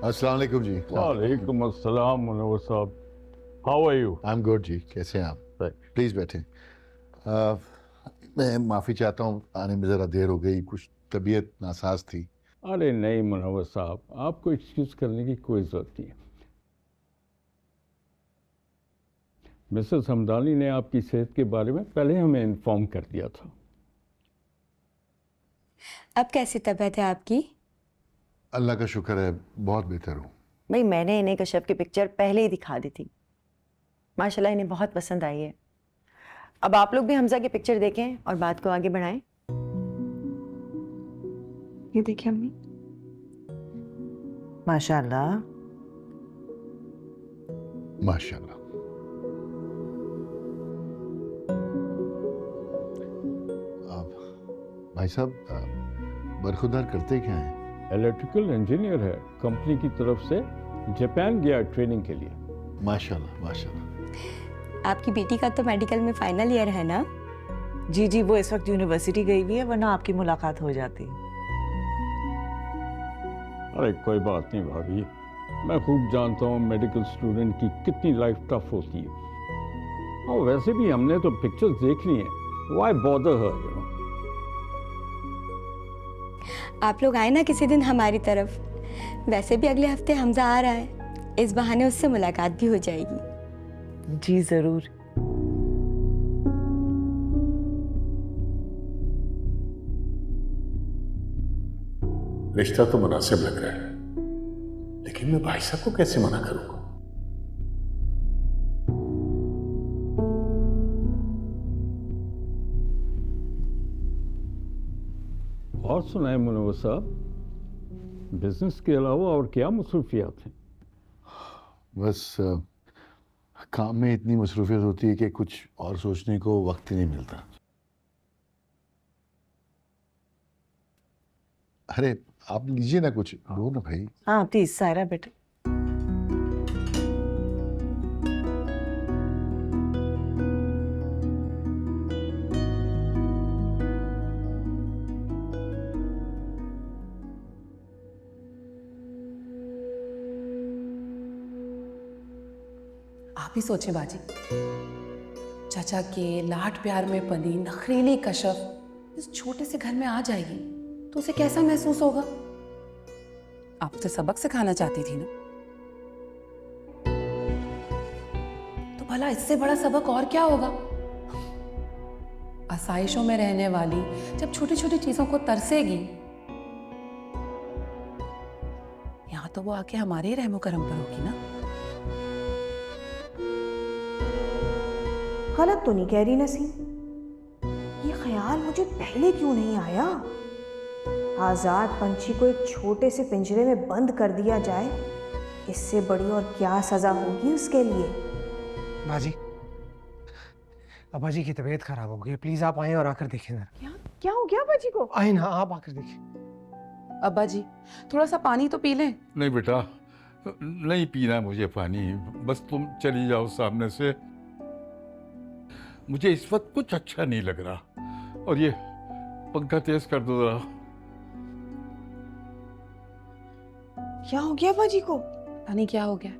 अस्सलाम वालेकुम जी। वालेकुम अस्सलाम मुनव्वर साहब, how are you? I am good जी, कैसे हैं आप? प्लीज़ बैठें। मैं माफ़ी चाहता हूँ, आने में ज़रा देर हो गई, कुछ तबीयत नासाज थी। अरे नहीं मुनव्वर साहब, आपको एक्सक्यूज करने की कोई ज़रूरत नहीं है। मिसेस हमदानी ने आपकी सेहत के बारे में पहले हमें इन्फॉर्म कर दिया था। अब कैसी तबीयत है आपकी? अल्लाह का शुक्र है, बहुत बेहतर हूँ। भाई मैंने इन्हें कश्यप की पिक्चर पहले ही दिखा दी थी, माशाल्लाह इन्हें बहुत पसंद आई है। अब आप लोग भी हमजा की पिक्चर देखें और बात को आगे बढ़ाएं। ये देखिए अम्मी, माशाल्लाह। माशाल्लाह। आप भाई साहब बरखुरदार करते क्या हैं? इलेक्ट्रिकल इंजीनियर है, कंपनी की तरफ से जापान गया ट्रेनिंग के लिए। माशाल्लाह माशाल्लाह। आपकी बेटी का तो मेडिकल में फाइनल ईयर है ना? जी जी, वो इस वक्त यूनिवर्सिटी गई हुई है, वरना आपकी मुलाकात हो जाती। अरे कोई बात नहीं भाभी, मैं खूब जानता हूँ मेडिकल स्टूडेंट की कितनी लाइफ टफ होती है। और वैसे भी हमने तो पिक्चर्स देख ली हैं, why bother her, you know. आप लोग आए ना किसी दिन हमारी तरफ। वैसे भी अगले हफ्ते हमजा आ रहा है, इस बहाने उससे मुलाकात भी हो जाएगी। जी जरूर। रिश्ता तो मुनासिब लग रहा है, लेकिन मैं भाई साहब को कैसे मना करूंगा? और सुनाए मुनव्वर साहब, बिजनेस के अलावा और क्या मसरूफियात हैं? बस काम में इतनी मसरूफियत होती है कि कुछ और सोचने को वक्त ही नहीं मिलता। अरे आप लीजिए ना कुछ, लो ना भाई। हाँ प्लीज सायरा बेटे। आप ही सोचे बाजी, चाचा के लाड प्यार में पली नखरीली कशफ इस छोटे से घर में आ जाएगी तो उसे कैसा महसूस होगा? आप उसे सबक सिखाना चाहती थी ना, तो भला इससे बड़ा सबक और क्या होगा? आसाइशों में रहने वाली जब छोटी छोटी चीजों को तरसेगी, यहां तो वो आके हमारे ही रहमो करम पर होगी ना। गलत तो नहीं कह रही नसीम, ये ख्याल मुझे पहले क्यों नहीं आया? आजाद पंछी को एक छोटे से पिंजरे में बंद कर दिया जाए, इससे बड़ी और क्या सजा होगी उसके लिए? बाजी, अब्बा जी की तबीयत खराब हो गई, प्लीज आप आए और आकर देखें जरा। क्या हो गया बाजी को? आए ना, आप आकर देखिए। अब्बा जी थोड़ा सा पानी तो पी लें। नहीं बेटा, नहीं पीना मुझे पानी, बस तुम चली जाओ सामने से। मुझे इस वक्त कुछ अच्छा नहीं लग रहा, और ये पंखा तेज कर दो जरा। क्या हो गया बाजी को? पता नहीं क्या हो गया,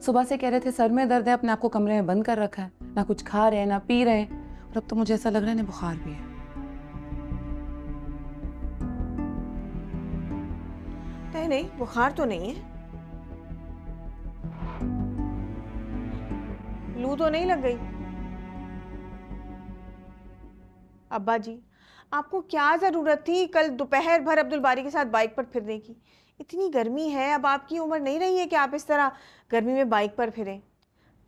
सुबह से कह रहे थे सर में दर्द है, अपने आप को कमरे में बंद कर रखा है, ना कुछ खा रहे हैं ना पी रहे हैं, और अब तो मुझे ऐसा लग रहा है इन्हें बुखार भी है। नहीं नहीं, बुखार तो नहीं है। लू तो नहीं लग गई? अब्बा जी, आपको क्या जरूरत थी कल दोपहर भर अब्दुल बारी के साथ बाइक पर फिरने की? इतनी गर्मी है, अब आपकी उम्र नहीं रही है कि आप इस तरह गर्मी में बाइक पर फिरें।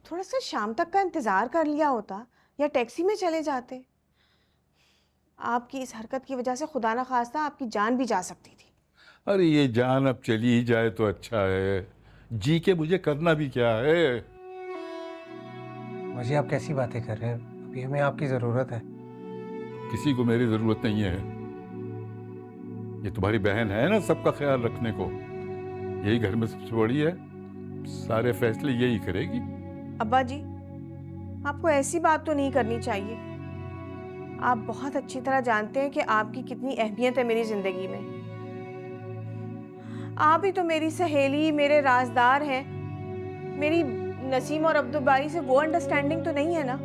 थोड़ा सा शाम तक का इंतजार कर लिया होता, या टैक्सी में चले जाते। आपकी इस हरकत की वजह से खुदा ना खास्ता आपकी जान भी जा सकती थी। अरे ये जान अब चली ही जाए तो अच्छा है, जी के मुझे करना भी क्या है? बाजी आप कैसी बातें कर रहे हैं, अभी हमें आपकी जरूरत है। किसी को मेरी जरूरत नहीं है, ये तुम्हारी बहन है ना सबका ख्याल रखने को, यही घर में सबसे बड़ी है, सारे फैसले यही करेगी। अब्बा जी, आपको ऐसी बात तो नहीं करनी चाहिए। आप बहुत अच्छी तरह जानते हैं कि आपकी कितनी अहमियत है मेरी जिंदगी में। आप ही तो मेरी सहेली, मेरे राजदार हैं। मेरी नसीम और अब्दुल बारी से वो अंडरस्टैंडिंग तो नहीं है ना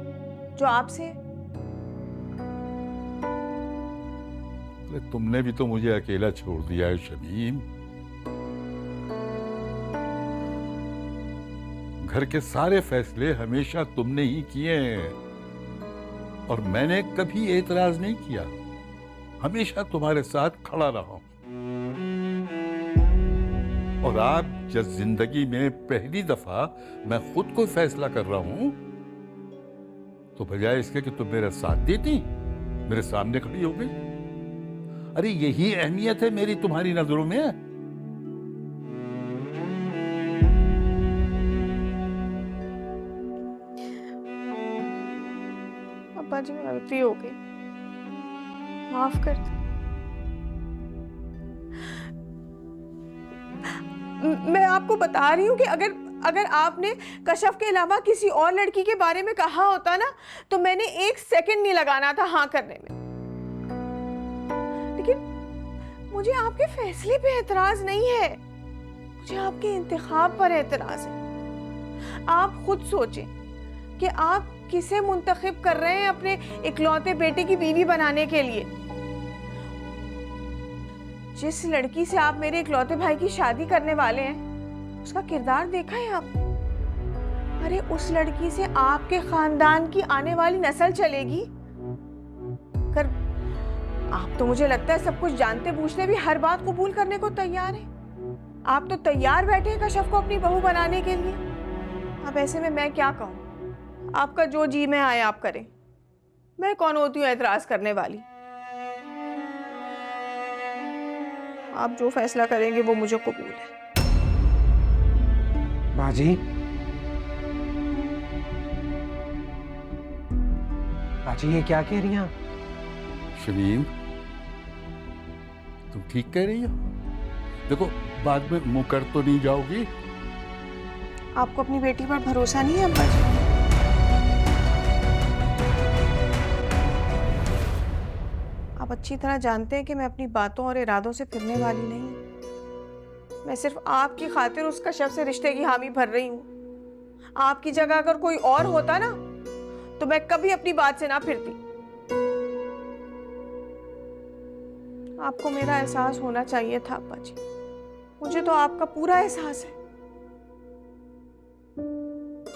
जो आपसे है। अरे तुमने भी तो मुझे अकेला छोड़ दिया है शमीम। घर के सारे फैसले हमेशा तुमने ही किए हैं और मैंने कभी एतराज नहीं किया, हमेशा तुम्हारे साथ खड़ा रहा हूं। और आज जब जिंदगी में पहली दफा मैं खुद को फैसला कर रहा हूं तो बजाय इसके कि तुम मेरा साथ देती, मेरे सामने खड़ी हो गई। अरे यही अहमियत है मेरी तुम्हारी नजरों में। अब्बा जी गलती हो गई, माफ कर दे। मैं आपको बता रही हूँ कि अगर आपने कशफ के अलावा किसी और लड़की के बारे में कहा होता ना तो मैंने 1 सेकंड नहीं लगाना था हाँ करने में। लेकिन मुझे आपके फैसले पे एतराज नहीं है, मुझे आपके इंतखाब पर एतराज है। आप खुद सोचें कि आप किसे मुंतखब कर रहे हैं अपने इकलौते बेटे की बीवी बनाने के लिए। जिस लड़की से आप मेरे इकलौते भाई की शादी करने वाले हैं उसका किरदार देखा है आपने? अरे उस लड़की से आपके खानदान की आने वाली नस्ल चलेगी। कर आप तो मुझे लगता है सब कुछ जानते बूझते भी हर बात कबूल करने को तैयार हैं। आप तो तैयार बैठे हैं कशफ को अपनी बहू बनाने के लिए। अब ऐसे में मैं क्या कहूँ? आपका जो जी में आए आप करें, मैं कौन होती हूँ एतराज करने वाली। आप जो फैसला करेंगे वो मुझे कबूल है। बाजी, बाजी ये क्या कह रही हैं आप? शमीम तुम ठीक कह रही हो। देखो बाद में मुंह कर तो नहीं जाओगी। आपको अपनी बेटी पर भरोसा नहीं है अब्बा जी? आप अच्छी तरह जानते हैं कि मैं अपनी बातों और इरादों से फिरने वाली नहीं। मैं सिर्फ आपकी खातिर उस कशफ से रिश्ते की हामी भर रही हूँ। आपकी जगह अगर कोई और होता ना तो मैं कभी अपनी बात से ना फिरती। आपको मेरा एहसास होना चाहिए था अब्बा जी, मुझे तो आपका पूरा एहसास है।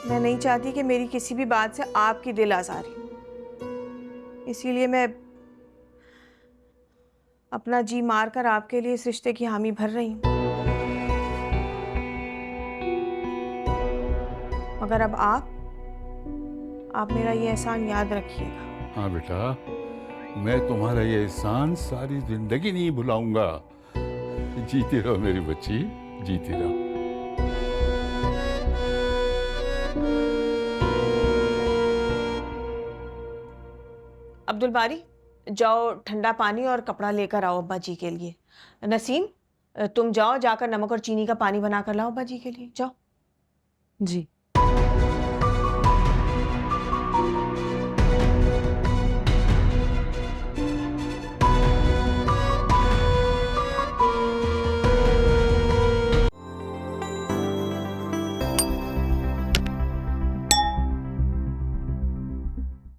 मैं नहीं चाहती कि मेरी किसी भी बात से आपकी दिल आजारी, इसीलिए मैं अपना जी मारकर आपके लिए इस रिश्ते की हामी भर रही हूं। मगर अब आप मेरा ये एहसान याद रखिएगा। हाँ बेटा, मैं तुम्हारा ये एहसान सारी जिंदगी नहीं भुलाऊंगा। जीती रहो मेरी बच्ची, जीती रहो। अब्दुल बारी, जाओ ठंडा पानी और कपड़ा लेकर आओ अब्बा जी के लिए। नसीम तुम जाओ, जाकर नमक और चीनी का पानी बनाकर लाओ अब्बा जी के लिए, जाओ। जी।